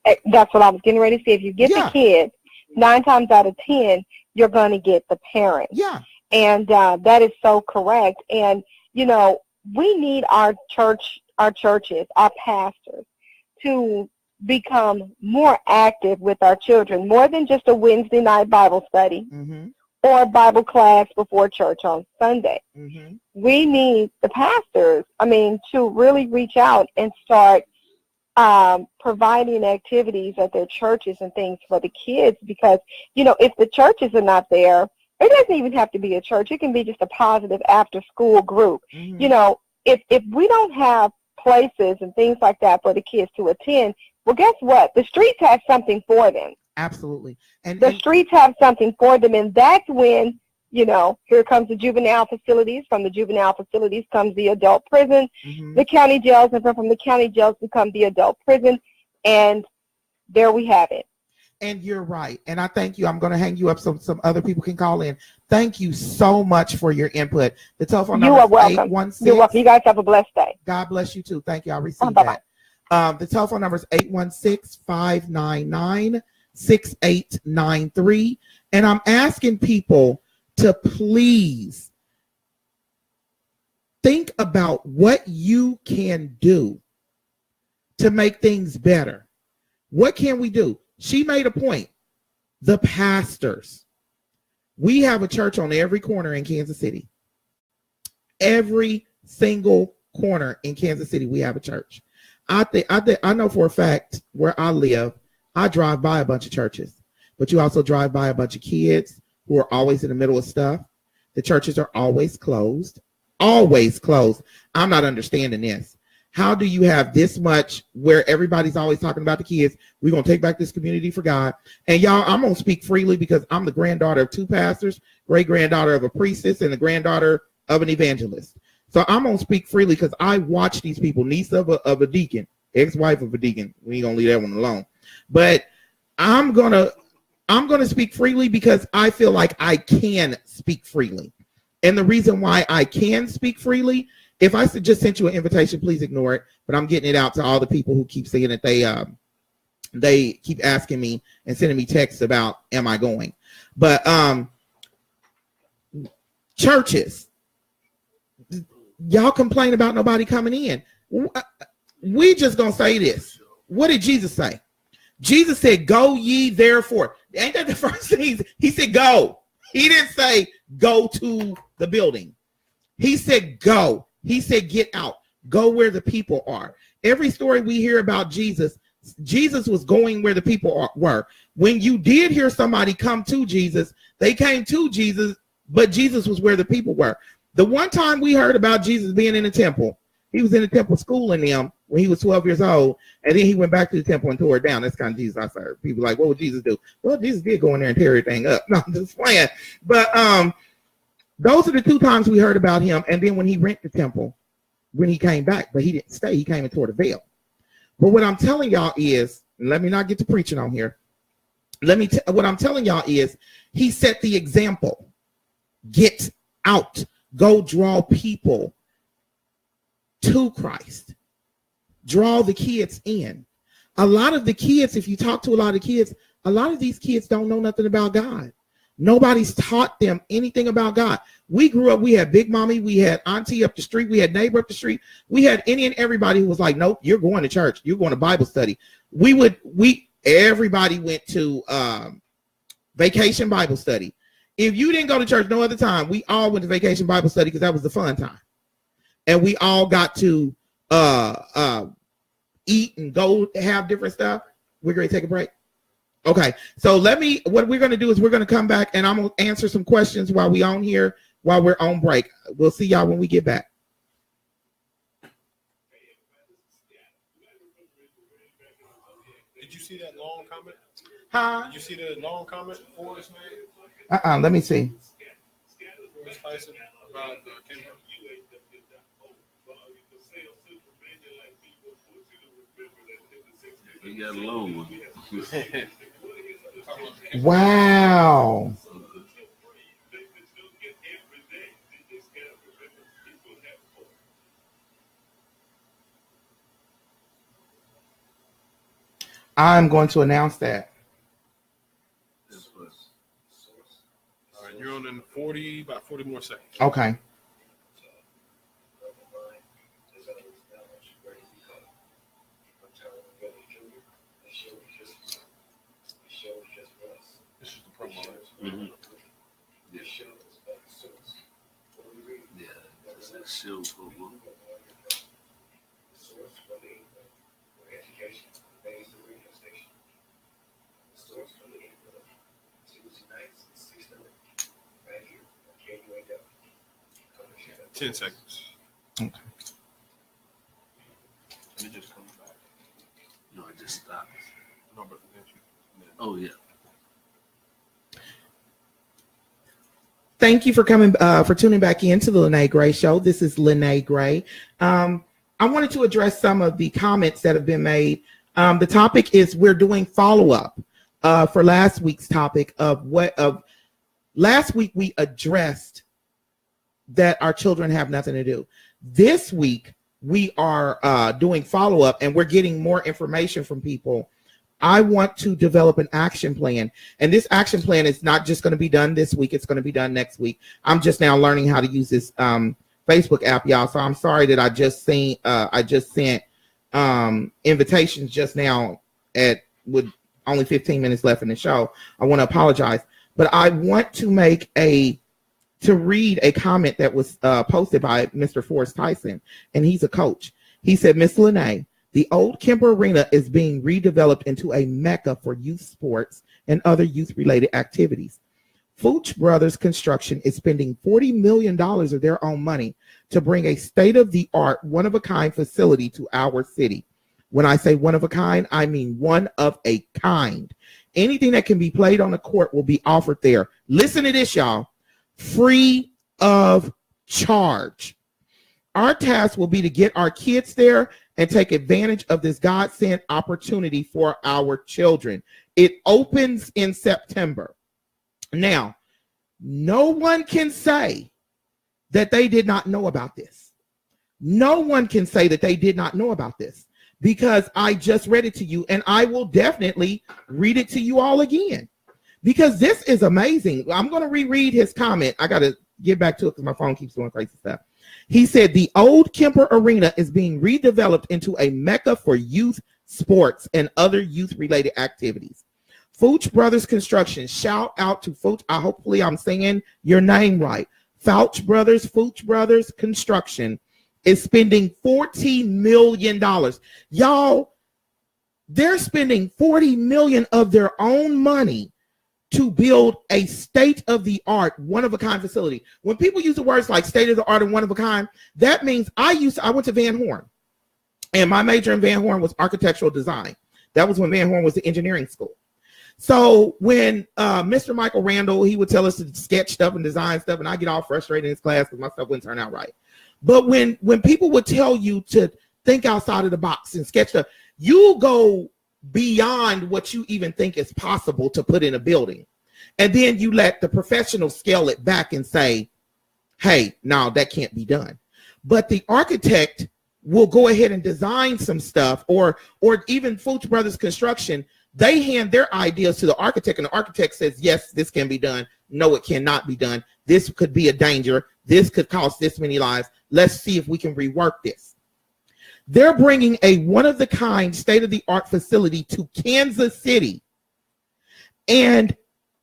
Speaker 6: That's what I was getting ready to say. If you get the kids, 9 times out of 10, you're going to get the parents.
Speaker 3: Yeah.
Speaker 6: And that is so correct. And, you know, we need our churches, our pastors, to become more active with our children, more than just a Wednesday night Bible study or Bible class before church on Sunday. We need the pastors, to really reach out and start providing activities at their churches and things for the kids, because, you know, if the churches are not there, it doesn't even have to be a church. It can be just a positive after-school group. You know, if we don't have places and things like that for the kids to attend, well, guess what? The streets have something for them.
Speaker 3: Absolutely. And
Speaker 6: the streets have something for them, and that's when, you know, here comes the juvenile facilities. From the juvenile facilities comes the adult prison, the county jails, and from the county jails become the adult prison, and there we have it.
Speaker 3: And you're right. And I thank you. I'm going to hang you up so some other people can call in. Thank you so much for your input. The telephone number is 816.
Speaker 6: You're welcome. You guys have a blessed day.
Speaker 3: God bless you too. Thank you. I received that. The telephone number is 816-599-6893. And I'm asking people to please think about what you can do to make things better. What can we do? She made a point. The pastors. We have a church on every corner in Kansas City. Every single corner in Kansas City, we have a church. I know for a fact where I live, I drive by a bunch of churches, but you also drive by a bunch of kids who are always in the middle of stuff. The churches are always closed. Always closed. I'm not understanding this. How do you have this much where everybody's always talking about the kids? We're going to take back this community for God. And y'all, I'm going to speak freely because I'm the granddaughter of 2 pastors, great-granddaughter of a priestess, and the granddaughter of an evangelist. So I'm going to speak freely because I watch these people, niece of a deacon, ex-wife of a deacon. We ain't going to leave that one alone. But I'm going to speak freely because I feel like I can speak freely. And the reason why I can speak freely, if I just sent you an invitation, please ignore it. But I'm getting it out to all the people who keep saying that they keep asking me and sending me texts about, am I going? But Churches, y'all complain about nobody coming in. We just gonna say this. What did Jesus say? Jesus said, go ye therefore. Ain't that the first thing? He said, go. He didn't say go to the building. He said, go. He said, get out. Go where the people are. Every story we hear about Jesus, Jesus was going where the people were. When you did hear somebody come to Jesus, they came to Jesus, but Jesus was where the people were. The one time we heard about Jesus being in the temple, he was in the temple schooling them when he was 12 years old, and then he went back to the temple and tore it down. That's kind of Jesus I serve. People are like, what would Jesus do? Well, Jesus did go in there and tear everything up. No, I'm just playing. But those are the two times we heard about him. And then when he rent the temple, when he came back, but he didn't stay. He came and tore the veil. But what I'm telling y'all is, and let me not get to preaching on here. What I'm telling y'all is, he set the example. Get out. Go draw people to Christ. Draw the kids in. A lot of the kids, if you talk to a lot of kids, a lot of these kids don't know nothing about God. Nobody's taught them anything about God. We grew up, we had Big Mommy, we had Auntie up the street, we had neighbor up the street. We had any and everybody who was like, nope, you're going to church. You're going to Bible study. Everybody went to vacation Bible study. If you didn't go to church no other time, we all went to vacation Bible study because that was the fun time. And we all got to eat and go have different stuff. We're going to take a break. Okay, so what we're going to do is we're going to come back and I'm going to answer some questions while we're on here, while we're on break. We'll see y'all when we get back.
Speaker 2: Did you see that long comment?
Speaker 3: Huh?
Speaker 2: Did you see the long comment Forrest made?
Speaker 3: Let me see.
Speaker 2: Forrest Tyson about Kendra?
Speaker 7: He got a long one.
Speaker 3: Wow. I'm going to announce that.
Speaker 2: All right, you're on in about 40 more seconds.
Speaker 3: Okay.
Speaker 2: This is the promo.
Speaker 7: Mm-hmm. Yeah. Yeah, that's that show promo.
Speaker 2: Ten 10 seconds.
Speaker 3: Okay.
Speaker 2: And it just comes back.
Speaker 7: No, it just stopped.
Speaker 2: No, but
Speaker 7: Oh, yeah.
Speaker 3: Thank you for coming, for tuning back into the Lyne't Gray Show. This is Lyne't Gray. I wanted to address some of the comments that have been made. The topic is we're doing follow-up for last week's topic last week we addressed that our children have nothing to do. This week we are doing follow-up and we're getting more information from people. I want to develop an action plan, and this action plan is not just going to be done this week. It's going to be done next week. I'm just now learning how to use this Facebook app, y'all. So I'm sorry that I just sent invitations just now with only 15 minutes left in the show. I want to apologize, but I want to read a comment that was posted by Mr. Forrest Tyson, and he's a coach. He said, Miss Lyne't, the old Kemper Arena is being redeveloped into a mecca for youth sports and other youth-related activities. Fuchs Brothers Construction is spending $40 million of their own money to bring a state-of-the-art, one-of-a-kind facility to our city. When I say one-of-a-kind, I mean one of a kind. Anything that can be played on the court will be offered there. Listen to this, y'all. Free of charge. Our task will be to get our kids there and take advantage of this God-sent opportunity for our children. It opens in September. Now, no one can say that they did not know about this. No one can say that they did not know about this because I just read it to you, and I will definitely read it to you all again because this is amazing. I'm going to reread his comment. I got to get back to it because my phone keeps doing crazy stuff. He said the old Kemper Arena is being redeveloped into a mecca for youth sports and other youth-related activities. Fouch Brothers Construction, shout out to Fouch. Hopefully I'm saying your name right. Fouch Brothers Construction is spending $14 million. Y'all, they're spending $40 million of their own money to build a state-of-the-art, one-of-a-kind facility. When people use the words like state-of-the-art and one-of-a-kind, that means I went to Van Horn, and my major in Van Horn was architectural design. That was when Van Horn was the engineering school. So when Mr. Michael Randall, he would tell us to sketch stuff and design stuff, and I get all frustrated in his class because my stuff wouldn't turn out right. But when people would tell you to think outside of the box and sketch stuff, you go beyond what you even think is possible to put in a building. And then you let the professionals scale it back and say, hey, no, that can't be done. But the architect will go ahead and design some stuff, or even Fouch Brothers Construction, they hand their ideas to the architect, and the architect says, yes, this can be done. No, it cannot be done. This could be a danger. This could cost this many lives. Let's see if we can rework this. They're bringing a one-of-the-kind state-of-the-art facility to Kansas City, and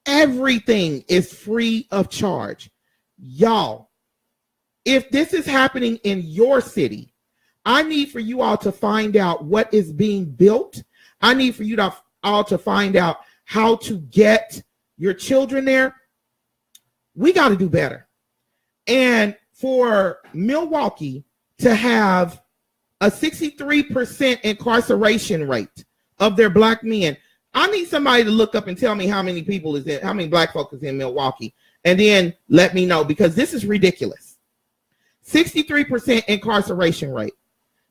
Speaker 3: everything is free of charge. Y'all, if this is happening in your city, I need for you all to find out what is being built. I need for you to all to find out how to get your children there. We got to do better. And for Milwaukee to have a 63% incarceration rate of their black men, I need somebody to look up and tell me how many black folk is in Milwaukee, and then let me know, because this is ridiculous. 63% incarceration rate.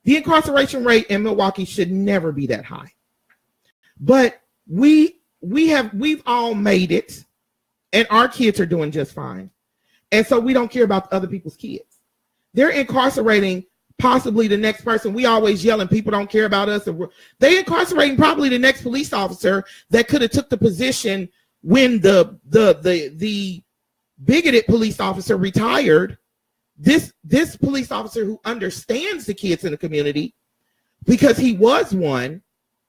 Speaker 3: The incarceration rate in Milwaukee should never be that high. But we've all made it, and our kids are doing just fine. And so we don't care about other people's kids. They're incarcerating possibly the next person. We always yelling, people don't care about us. They incarcerating probably the next police officer that could have took the position when the bigoted police officer retired. This police officer who understands the kids in the community, because he was one,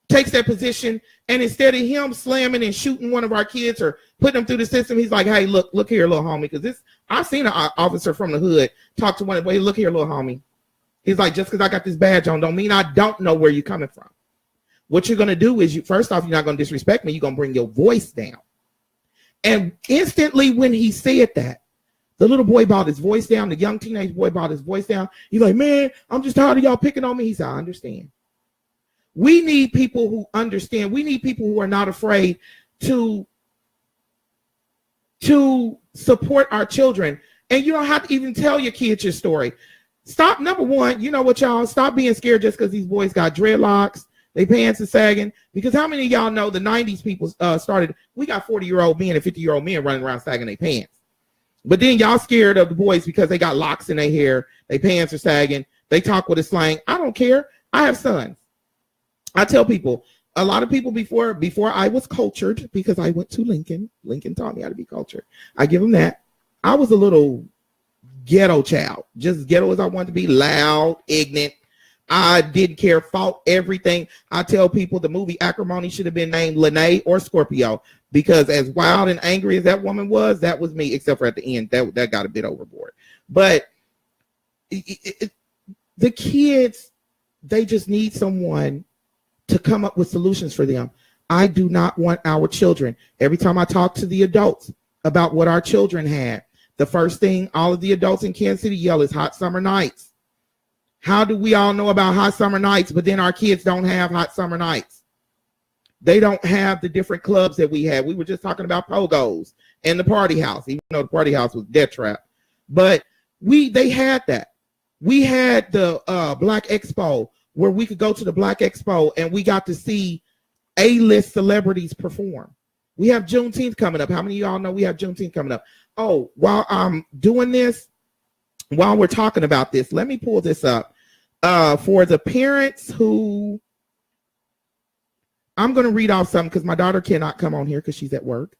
Speaker 3: takes that position, and instead of him slamming and shooting one of our kids or putting them through the system, he's like, hey, look here, little homie, because I've seen an officer from the hood talk to one of them, hey, look here, little homie. He's like, just because I got this badge on don't mean I don't know where you're coming from. What you're going to do is, first off, you're not going to disrespect me. You're going to bring your voice down. And instantly when he said that, the little boy brought his voice down. The young teenage boy brought his voice down. He's like, man, I'm just tired of y'all picking on me. He said, I understand. We need people who understand. We need people who are not afraid to support our children. And you don't have to even tell your kids your story. Stop, number one, you know what, y'all? Stop being scared just because these boys got dreadlocks, they pants are sagging. Because how many of y'all know the 90s people started, we got 40-year-old men and 50-year-old men running around sagging their pants. But then y'all scared of the boys because they got locks in their hair, their pants are sagging, they talk with a slang. I don't care. I have sons. I tell people, a lot of people before I was cultured, because I went to Lincoln taught me how to be cultured. I give them that. I was a little ghetto child, just ghetto as I wanted to be, loud, ignorant. I didn't care, fought everything. I tell people the movie Acrimony should have been named Lyne't or Scorpio, because as wild and angry as that woman was, that was me, except for at the end, that got a bit overboard. But the kids, they just need someone to come up with solutions for them. I do not want our children. Every time I talk to the adults about what our children had, the first thing all of the adults in Kansas City yell is hot summer nights. How do we all know about hot summer nights, but then our kids don't have hot summer nights? They don't have the different clubs that we had. We were just talking about pogos and the party house, even though the party house was death trap. But they had that. We had the Black Expo, where we could go to the Black Expo and we got to see A-list celebrities perform. We have Juneteenth coming up. How many of y'all know we have Juneteenth coming up? Oh, while I'm doing this, while we're talking about this, let me pull this up. For the parents who, I'm going to read off something because my daughter cannot come on here because she's at work.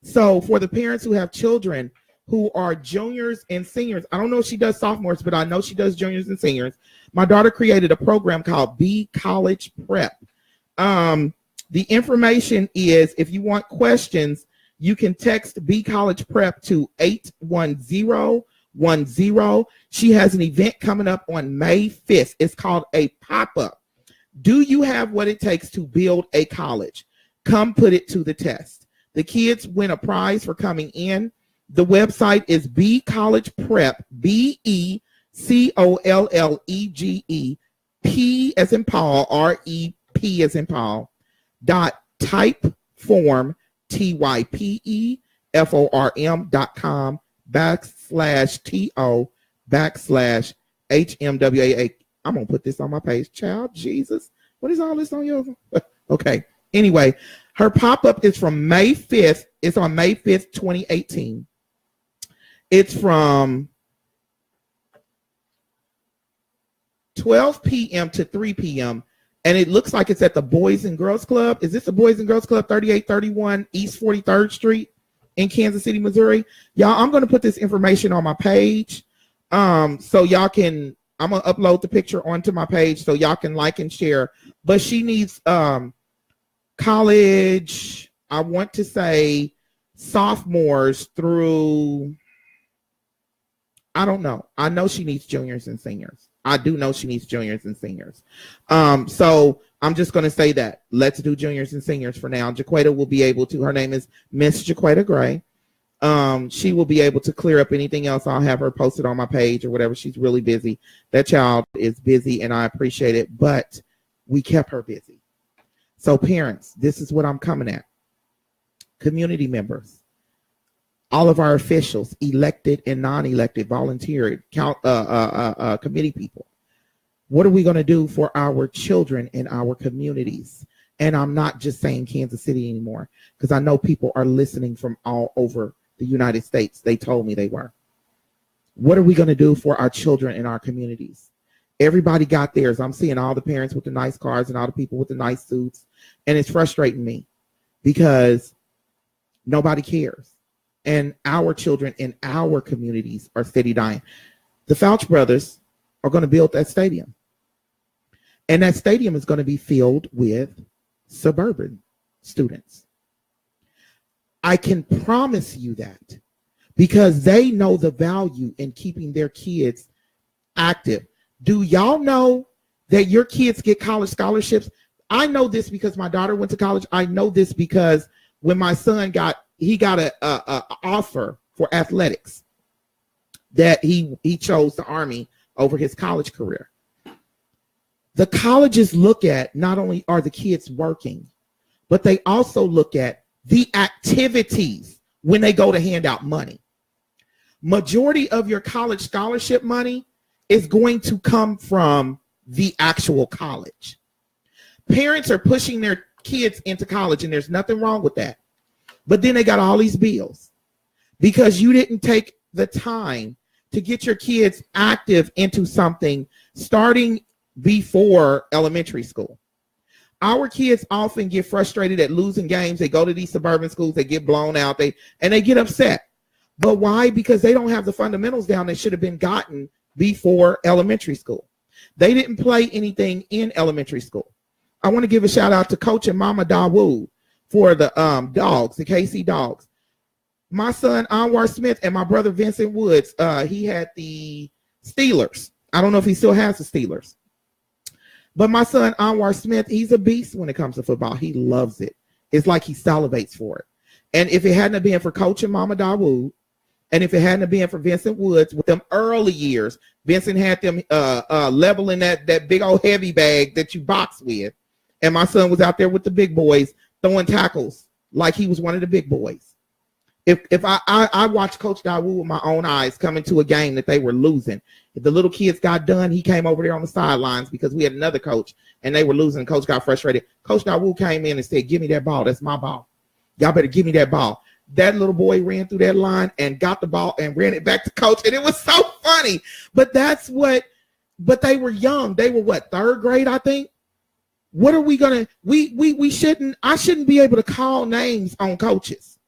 Speaker 3: So for the parents who have children who are juniors and seniors. I don't know if she does sophomores, but I know she does juniors and seniors. My daughter created a program called Be College Prep. The information is, if you want questions, you can text Be College Prep to 81010. She has an event coming up on May 5th. It's called a pop-up. Do you have what it takes to build a college? Come put it to the test. The kids win a prize for coming in. The website is Be College Prep, BECOLLEGE, P as in Paul, REP as in Paul, .typeform, TYPEFORM.com/TO/HMWAA. I'm going to put this on my page. Child, Jesus. What is all this on yours? Okay. Anyway, her pop-up is from May 5th. It's on May 5th, 2018. It's from 12 p.m. to 3 p.m. And it looks like it's at the Boys and Girls Club. Is this the Boys and Girls Club, 3831 East 43rd Street in Kansas City, Missouri? Y'all, I'm going to put this information on my page. So y'all can, I'm going to upload the picture onto my page so y'all can like and share. But she needs college, I want to say sophomores through, I don't know. I know she needs juniors and seniors. I do know she needs juniors and seniors. So I'm just going to say that. Let's do juniors and seniors for now. Jaquetta will be able to, her name is Miss Jaquetta Gray. She will be able to clear up anything else. I'll have her posted on my page or whatever. She's really busy. That child is busy and I appreciate it, but we kept her busy. So parents, this is what I'm coming at. Community members, all of our officials, elected and non-elected, volunteer, committee people. What are we going to do for our children in our communities? And I'm not just saying Kansas City anymore, because I know people are listening from all over the United States. They told me they were. What are we going to do for our children in our communities? Everybody got theirs. I'm seeing all the parents with the nice cars and all the people with the nice suits. And it's frustrating me because nobody cares. And our children in our communities are steady dying. The Fouch brothers are going to build that stadium. And that stadium is going to be filled with suburban students. I can promise you that because they know the value in keeping their kids active. Do y'all know that your kids get college scholarships? I know this because my daughter went to college. I know this because when my son got an offer for athletics that he chose the Army over his college career. The colleges look at not only are the kids working, but they also look at the activities when they go to hand out money. Majority of your college scholarship money is going to come from the actual college. Parents are pushing their kids into college, and there's nothing wrong with that. But then they got all these bills because you didn't take the time to get your kids active into something starting before elementary school. Our kids often get frustrated at losing games. They go to these suburban schools, they get blown out, they get upset. But why? Because they don't have the fundamentals down that should have been gotten before elementary school. They didn't play anything in elementary school. I want to give a shout out to Coach and Mama Dawood for the dogs, the KC dogs. My son Anwar Smith and my brother Vincent Woods, he had the Steelers. I don't know if he still has the Steelers. But my son Anwar Smith, he's a beast when it comes to football. He loves it. It's like he salivates for it. And if it hadn't been for Coach and Mama Dawood, and if it hadn't been for Vincent Woods with them early years, Vincent had them leveling that big old heavy bag that you box with. And my son was out there with the big boys throwing tackles like he was one of the big boys. If I watched Coach Dawood with my own eyes come into a game that they were losing. If the little kids got done, he came over there on the sidelines because we had another coach and they were losing. Coach got frustrated. Coach Dawood came in and said, "Give me that ball. That's my ball. Y'all better give me that ball." That little boy ran through that line and got the ball and ran it back to coach. And it was so funny. But they were young. They were what, third grade, I think? What are we gonna I shouldn't be able to call names on coaches.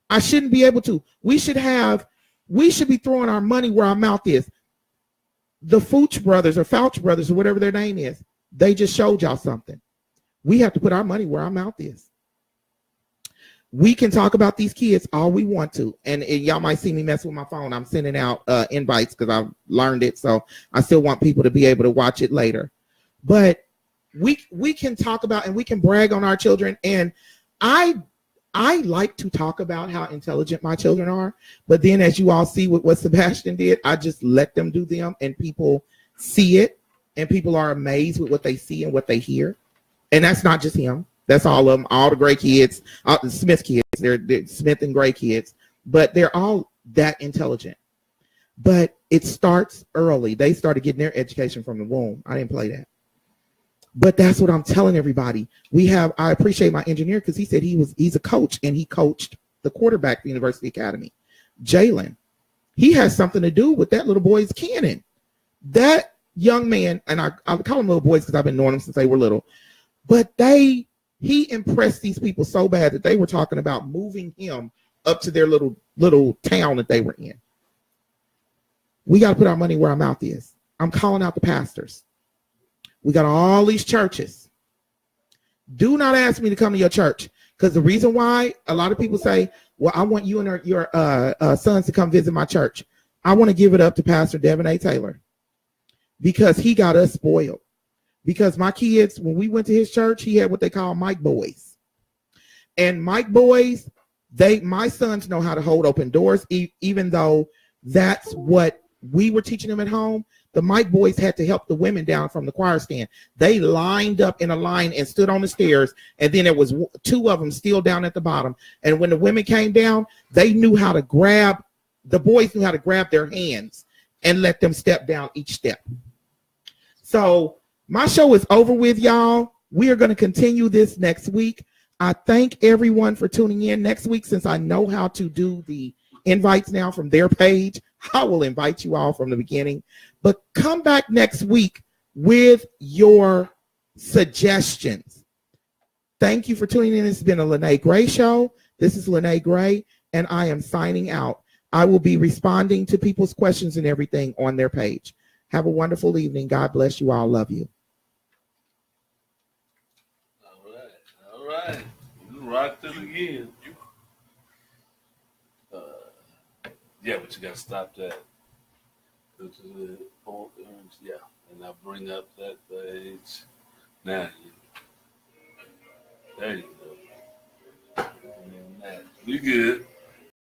Speaker 3: I shouldn't be able to. We should have We should be throwing our money where our mouth is. The Fouch brothers or whatever their name is, they just showed y'all something. We have to put our money where our mouth is. We can talk about these kids all we want to. And y'all might see me mess with my phone. I'm sending out invites because I've learned it. So I still want people to be able to watch it later. But we can talk about and we can brag on our children. And I like to talk about how intelligent my children are. But then as you all see what Sebastian did, I just let them do them. And people see it. And people are amazed with what they see and what they hear. And that's not just him. That's all of them, all the Gray kids, the Smith kids. They're Smith and Gray kids, but they're all that intelligent. But it starts early. They started getting their education from the womb. I didn't play that. But that's what I'm telling everybody. I appreciate my engineer because he said he's a coach and he coached the quarterback at the University Academy, Jalen. He has something to do with that little boy's cannon. That young man, and I call them little boys because I've been knowing them since they were little, but he impressed these people so bad that they were talking about moving him up to their little town that they were in. We got to put our money where our mouth is. I'm calling out the pastors. We got all these churches. Do not ask me to come to your church because the reason why a lot of people say, well, I want you and your sons to come visit my church. I want to give it up to Pastor Devin A. Taylor because he got us spoiled. Because my kids, when we went to his church, he had what they call Mike boys. And Mike boys, my sons know how to hold open doors, even though that's what we were teaching them at home. The Mike boys had to help the women down from the choir stand. They lined up in a line and stood on the stairs, and then there was two of them still down at the bottom. And when the women came down, the boys knew how to grab their hands and let them step down each step. So my show is over with, y'all. We are going to continue this next week. I thank everyone for tuning in next week. Since I know how to do the invites now from their page, I will invite you all from the beginning. But come back next week with your suggestions. Thank you for tuning in. This has been a Lyne't Gray Show. This is Lyne't Gray, and I am signing out. I will be responding to people's questions and everything on their page. Have a wonderful evening. God bless you all. Love you.
Speaker 7: All right. You rocked it again. Yeah, but you got to stop that. Go to the orange, yeah, and I bring up that page. Now, there you go. You good.